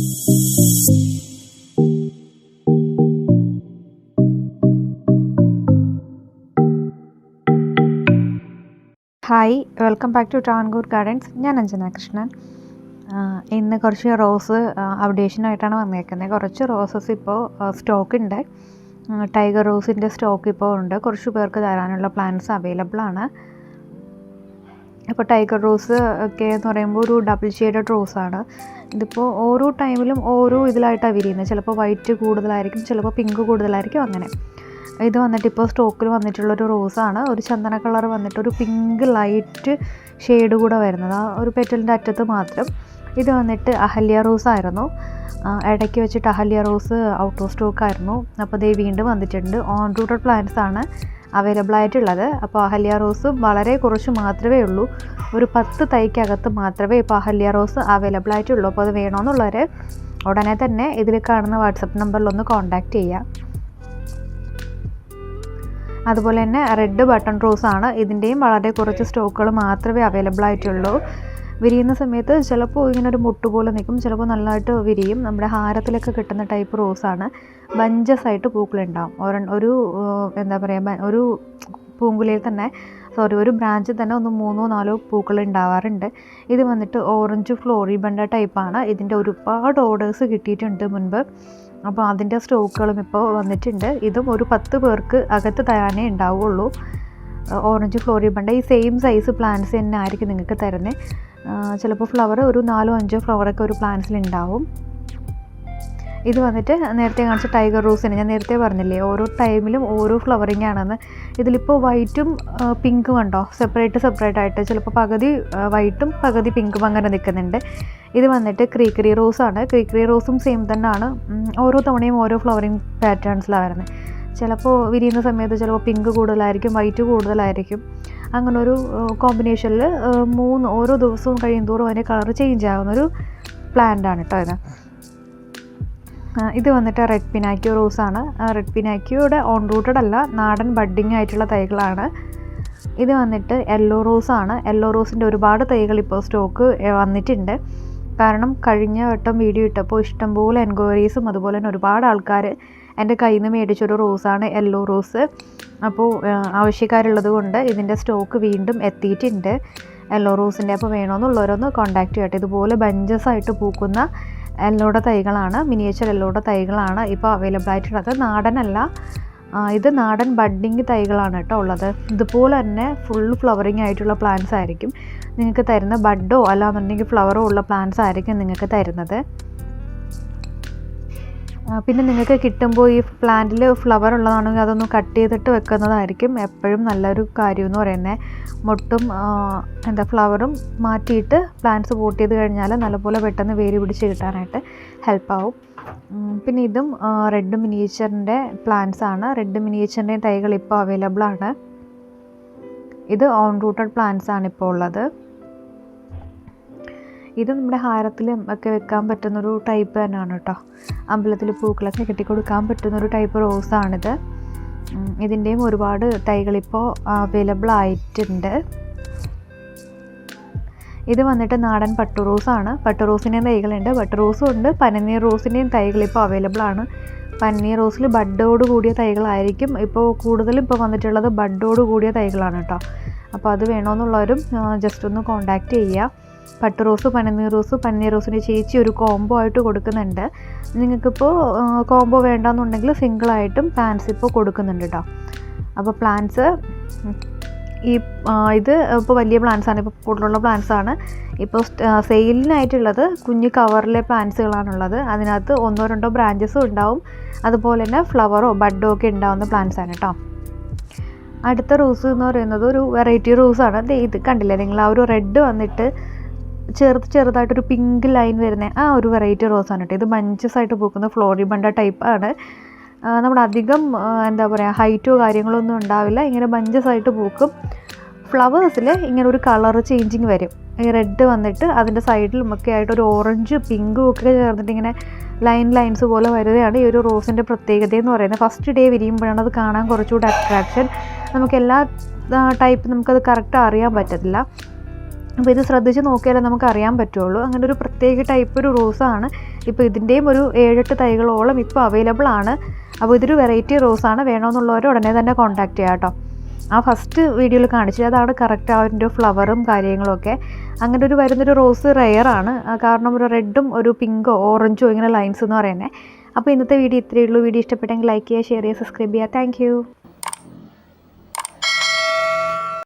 Hi, welcome back to Travancore gardens. ഞാൻ അഞ്ജന കൃഷ്ണൻ. ഇന്ന് കുറച്ച് റോസ് അപ്ഡേഷനായിട്ടാണ് വന്നേക്കുന്നത്. കുറച്ച് റോസസ് ഇപ്പോൾ സ്റ്റോക്ക് ഉണ്ട്. ടൈഗർ റോസിൻ്റെ സ്റ്റോക്ക് ഇപ്പോൾ ഉണ്ട്. കുറച്ച് പേർക്ക് തരാനുള്ള പ്ലാന്റ്സ് അവൈലബിൾ ആണ്. ഇപ്പോൾ ടൈഗർ റോസ് ഒക്കെ എന്ന് പറയുമ്പോൾ ഒരു ഡബിൾ ഷെയ്ഡഡ് റോസാണ്. ഇതിപ്പോൾ ഓരോ ടൈമിലും ഓരോ ഇതിലായിട്ടാണ് വിരിയുന്നത്. ചിലപ്പോൾ വൈറ്റ് കൂടുതലായിരിക്കും, ചിലപ്പോൾ പിങ്ക് കൂടുതലായിരിക്കും, അങ്ങനെ. ഇത് വന്നിട്ട് ഇപ്പോൾ സ്റ്റോക്കിൽ വന്നിട്ടുള്ളൊരു റോസാണ്. ഒരു ചന്ദന കളർ വന്നിട്ട് ഒരു പിങ്ക് ലൈറ്റ് ഷെയ്ഡ് കൂടെ വരുന്നത്, ആ ഒരു പെറ്റലിൻ്റെ അറ്റത്ത് മാത്രം. ഇത് വന്നിട്ട് അഹല്യ റോസ് ആയിരുന്നു. ഇടയ്ക്ക് വെച്ചിട്ട് Ahalya rose out of stock ആയിരുന്നു. അപ്പോൾ ഇത് വീണ്ടും വന്നിട്ടുണ്ട്. ഓൺ റൂട്ടഡ് പ്ലാന്റ്സ് ആണ് അവൈലബിൾ ആയിട്ടുള്ളത്. അപ്പോൾ അഹല്യ റോസ് വളരെ കുറച്ച് മാത്രമേ ഉള്ളൂ. ഒരു 10 തൈക്കകത്ത് മാത്രമേ ഇപ്പോൾ അഹല്യ റോസ് അവൈലബിൾ ആയിട്ടുള്ളൂ. അപ്പോൾ അത് വേണമെന്നുള്ളവർ ഉടനെ തന്നെ ഇതിൽ കാണുന്ന വാട്സപ്പ് നമ്പറിലൊന്ന് കോൺടാക്റ്റ് ചെയ്യുക. അതുപോലെ തന്നെ റെഡ് ബട്ടൺ റോസാണ്. ഇതിൻ്റെയും വളരെ കുറച്ച് സ്റ്റോക്കുകൾ മാത്രമേ അവൈലബിൾ ആയിട്ടുള്ളൂ. വിരിയുന്ന സമയത്ത് ചിലപ്പോൾ ഇങ്ങനെ ഒരു മുട്ട് പോലെ നിൽക്കും, ചിലപ്പോൾ നല്ലതായിട്ട് വിരിയും. നമ്മുടെ ഹാരത്തിലൊക്കെ കിട്ടുന്ന ടൈപ്പ് റോസാണ്. ബഞ്ചസ് ആയിട്ട് പൂക്കളുണ്ടാവും. ഒരു എന്താ പറയുക, ഒരു പൂങ്കുലയിൽ തന്നെ ഒരു ബ്രാഞ്ചിൽ തന്നെ 3-4 പൂക്കൾ ഉണ്ടാവാറുണ്ട്. ഇത് വന്നിട്ട് ഓറഞ്ച് ഫ്ലോറിബണ്ട ടൈപ്പാണ്. ഇതിൻ്റെ ഒരുപാട് ഓർഡേഴ്സ് കിട്ടിയിട്ടുണ്ട് മുൻപ്. അപ്പോൾ അതിൻ്റെ സ്റ്റോക്കുകളും ഇപ്പോൾ വന്നിട്ടുണ്ട്. ഇതും ഒരു 10 പേർക്ക് അകത്ത് തരാനേ ഉണ്ടാവുള്ളൂ. ഓറഞ്ച് ഫ്ലോറിബണ്ട ഈ സെയിം സൈസ് പ്ലാന്റ്സ് തന്നെ ആയിരിക്കും നിങ്ങൾക്ക് തരുന്നത്. ചിലപ്പോൾ ഫ്ലവർ ഒരു 4-5 ഫ്ലവറൊക്കെ ഒരു പ്ലാന്റ്സിൽ ഉണ്ടാവും. ഇത് വന്നിട്ട് നേരത്തെ കാണിച്ച ടൈഗർ റോസിന് ഞാൻ നേരത്തെ പറഞ്ഞില്ലേ, ഓരോ ടൈമിലും ഓരോ ഫ്ലവറിങ് ആണെന്ന്. ഇതിലിപ്പോൾ വൈറ്റും പിങ്കും കണ്ടോ, സെപ്പറേറ്റ് ആയിട്ട്, ചിലപ്പോൾ പകുതി വൈറ്റും പകുതി പിങ്കും അങ്ങനെ നിൽക്കുന്നുണ്ട്. ഇത് വന്നിട്ട് ക്രീക്കറി റോസാണ്. ക്രീക്കറി റോസും സെയിം തന്നെയാണ്. ഓരോ തവണയും ഓരോ ഫ്ലവറിങ് പാറ്റേൺസിലാണ് വരുന്നത്. ചിലപ്പോൾ വിരിയുന്ന സമയത്ത് ചിലപ്പോൾ പിങ്ക് കൂടുതലായിരിക്കും, വൈറ്റ് കൂടുതലായിരിക്കും. അങ്ങനെ ഒരു കോമ്പിനേഷനിൽ ഓരോ ദിവസവും കഴിയുന്തോറും അതിൻ്റെ കളർ ചേഞ്ച് ആകുന്നൊരു പ്ലാന്റാണ് കേട്ടോ ഇത്. ഇത് വന്നിട്ട് റെഡ് പിനാക്കിയോ റോസാണ്. റെഡ് പിനാക്കിയോയുടെ ഓൺ റൂട്ടഡ് അല്ല, നാടൻ ബഡ്ഡിങ് ആയിട്ടുള്ള തൈകളാണ്. ഇത് വന്നിട്ട് യെല്ലോ റോസാണ്. യെല്ലോ റോസിൻ്റെ ഒരുപാട് തൈകൾ ഇപ്പോൾ സ്റ്റോക്ക് വന്നിട്ടുണ്ട്. കാരണം കഴിഞ്ഞ വട്ടം വീഡിയോ ഇട്ടപ്പോൾ ഇഷ്ടംപോലെ എൻക്വയറീസും അതുപോലെ തന്നെ ഒരുപാട് ആൾക്കാർ എൻ്റെ കയ്യിൽ നിന്ന് മേടിച്ചൊരു റോസാണ് യെല്ലോ റോസ്. അപ്പോൾ ആവശ്യക്കാരുള്ളത് കൊണ്ട് ഇതിൻ്റെ സ്റ്റോക്ക് വീണ്ടും എത്തിയിട്ടുണ്ട് യെല്ലോ റോസിൻ്റെ. അപ്പോൾ വേണമെന്നുള്ളവരൊന്ന് കോൺടാക്റ്റ് ചെയ്യട്ടെ. ഇതുപോലെ ബഞ്ചസ് ആയിട്ട് പൂക്കുന്ന യെല്ലോയുടെ തൈകളാണ്, മിനിയേച്ചർ യെല്ലോയുടെ തൈകളാണ് ഇപ്പോൾ അവൈലബിൾ ആയിട്ടുള്ളത്. നാടനല്ല, ഇത് നാടൻ ബഡ്ഡിങ് തൈകളാണ് കേട്ടോ ഉള്ളത്. ഇതുപോലെ തന്നെ ഫുൾ ഫ്ലവറിങ് ആയിട്ടുള്ള പ്ലാന്റ്സ് ആയിരിക്കും നിങ്ങൾക്ക് തരുന്ന. ബഡോ അല്ലാന്നുണ്ടെങ്കിൽ ഫ്ലവറോ ഉള്ള പ്ലാന്റ്സ് ആയിരിക്കും നിങ്ങൾക്ക് തരുന്നത്. പിന്നെ നിങ്ങൾക്ക് കിട്ടുമ്പോൾ ഈ പ്ലാന്റിൽ ഫ്ലവർ ഉള്ളതാണെങ്കിൽ അതൊന്ന് കട്ട് ചെയ്തിട്ട് വെക്കുന്നതായിരിക്കും എപ്പോഴും നല്ലൊരു കാര്യം എന്ന് പറയുന്നത്. മൊട്ടും ഫ്ലവറും മാറ്റിയിട്ട് പ്ലാന്റ്സ് പോട്ട് ചെയ്ത് കഴിഞ്ഞാൽ നല്ലപോലെ പെട്ടെന്ന് വേര് പിടിച്ച് കിട്ടാനായിട്ട് ഹെൽപ്പാവും. പിന്നെ ഇതും റെഡ് മിനിയേച്ചറിൻ്റെ പ്ലാന്റ്സ് ആണ്. റെഡ് മിനിയേച്ചറിൻ്റെ തൈകൾ ഇപ്പോൾ അവൈലബിൾ ആണ്. ഇത് ഓൺ റൂട്ടഡ് പ്ലാന്റ്സ് ആണ് ഇപ്പോൾ ഉള്ളത്. ഇത് നമ്മുടെ ഹാരത്തിലും ഒക്കെ വെക്കാൻ പറ്റുന്നൊരു ടൈപ്പ് തന്നെയാണ് കേട്ടോ. അമ്പലത്തിൽ പൂക്കളൊക്കെ കെട്ടിക്കൊടുക്കാൻ പറ്റുന്നൊരു ടൈപ്പ് റോസാണിത്. ഇതിൻ്റെയും ഒരുപാട് തൈകളിപ്പോൾ അവൈലബിൾ ആയിട്ടുണ്ട്. ഇത് വന്നിട്ട് നാടൻ പട്ടു റോസാണ്. പട്ടു റോസിൻ്റെയും തൈകളുണ്ട്, പട്ടു റോസും ഉണ്ട്, പനിനീർ റോസിൻ്റെയും തൈകളിപ്പോൾ അവൈലബിൾ ആണ്. പനിനീർ റോസിൽ ബഡോട് കൂടിയ തൈകളായിരിക്കും ഇപ്പോൾ കൂടുതലും. ഇപ്പോൾ വന്നിട്ടുള്ളത് ബഡോട് കൂടിയ തൈകളാണ് കേട്ടോ. അപ്പോൾ അത് വേണമെന്നുള്ളവരും ജസ്റ്റ് ഒന്ന് കോൺടാക്റ്റ് ചെയ്യുക. പട്ടു റോസ്, പനിനീർ റോസിൻ്റെ ചേച്ചി ഒരു കോംബോ ആയിട്ട് കൊടുക്കുന്നുണ്ട്. നിങ്ങൾക്കിപ്പോൾ കോംബോ വേണ്ടാന്നുണ്ടെങ്കിൽ സിംഗിളായിട്ടും പ്ലാന്റ്സ് ഇപ്പോൾ കൊടുക്കുന്നുണ്ട് കേട്ടോ. അപ്പോൾ പ്ലാന്റ്സ് ഇത് ഇപ്പോൾ വലിയ പ്ലാന്റ്സാണ്, ഇപ്പോൾ കൂടുതലുള്ള പ്ലാന്റ്സാണ്. ഇപ്പോൾ സെയിലിനായിട്ടുള്ളത് കുഞ്ഞ് കവറിലെ പ്ലാന്റ്സുകളാണുള്ളത്. അതിനകത്ത് 1-2 ബ്രാഞ്ചസും ഉണ്ടാവും, അതുപോലെ തന്നെ ഫ്ലവറോ ബഡോ ഒക്കെ ഉണ്ടാവുന്ന പ്ലാന്റ്സാണ് കേട്ടോ. അടുത്ത റോസ് എന്ന് പറയുന്നത് ഒരു വെറൈറ്റി റോസാണ്. ഇത് കണ്ടില്ലേ നിങ്ങൾ, ആ ഒരു റെഡ് വന്നിട്ട് ചെറുതായിട്ടൊരു പിങ്ക് ലൈൻ വരുന്ന ആ ഒരു വെറൈറ്റി റോസാണ് കേട്ടോ. ഇത് ബഞ്ചസ് ആയിട്ട് പൂക്കുന്ന ഫ്ലോറിബണ്ട ടൈപ്പാണ്. നമ്മുടെ അധികം ഹൈറ്റോ കാര്യങ്ങളോ ഒന്നും ഉണ്ടാവില്ല. ഇങ്ങനെ ബഞ്ചസ് ആയിട്ട് പൂക്കും. ഫ്ലവേഴ്സിൽ ഇങ്ങനെ ഒരു കളർ ചേഞ്ചിങ് വരും. ഈ റെഡ് വന്നിട്ട് അതിൻ്റെ സൈഡിലും ഒക്കെ ആയിട്ട് ഒരു ഓറഞ്ച് പിങ്കും ഒക്കെ ചേർന്നിട്ട് ഇങ്ങനെ ലൈൻസ് പോലെ വരുന്നതാണ് ഈ ഒരു റോസിൻ്റെ പ്രത്യേകത എന്ന് പറയുന്നത്. ഫസ്റ്റ് ഡേ വിരിയുമ്പോഴാണ് അത് കാണാൻ കുറച്ചുകൂടി അട്രാക്ഷൻ. നമുക്ക് എല്ലാ ടൈപ്പ് നമുക്കത് കറക്റ്റ് അറിയാൻ പറ്റത്തില്ല. അപ്പോൾ ഇത് ശ്രദ്ധിച്ച് നോക്കിയാലേ നമുക്ക് അറിയാൻ പറ്റുള്ളൂ. അങ്ങനെ ഒരു പ്രത്യേക ടൈപ്പ് ഒരു റോസാണ്. ഇപ്പോൾ ഇതിൻ്റെയും ഒരു 7-8 തൈകളോളം ഇപ്പോൾ അവൈലബിൾ ആണ്. അപ്പോൾ ഇതൊരു വെറൈറ്റി റോസാണ്. വേണമെന്നുള്ളവർ ഉടനെ തന്നെ കോൺടാക്റ്റ് ചെയ്യാം കേട്ടോ. ആ ഫസ്റ്റ് വീഡിയോയിൽ കാണിച്ചത് അതാണ് കറക്റ്റ് അതിൻ്റെ ഫ്ലവറും കാര്യങ്ങളൊക്കെ. അങ്ങനെ ഒരു വരുന്നൊരു റോസ് റെയറാണ്. കാരണം ഒരു റെഡും ഒരു പിങ്കോ ഓറഞ്ചോ ഇങ്ങനെ ലൈൻസ് എന്ന് പറയുന്നത്. അപ്പോൾ ഇന്നത്തെ വീഡിയോ ഇത്രയേ ഉള്ളൂ. വീഡിയോ ഇഷ്ടപ്പെട്ടെങ്കിൽ ലൈക്ക് ചെയ്യുക, ഷെയർ ചെയ്യുക, സബ്സ്ക്രൈബ് ചെയ്യുക. താങ്ക്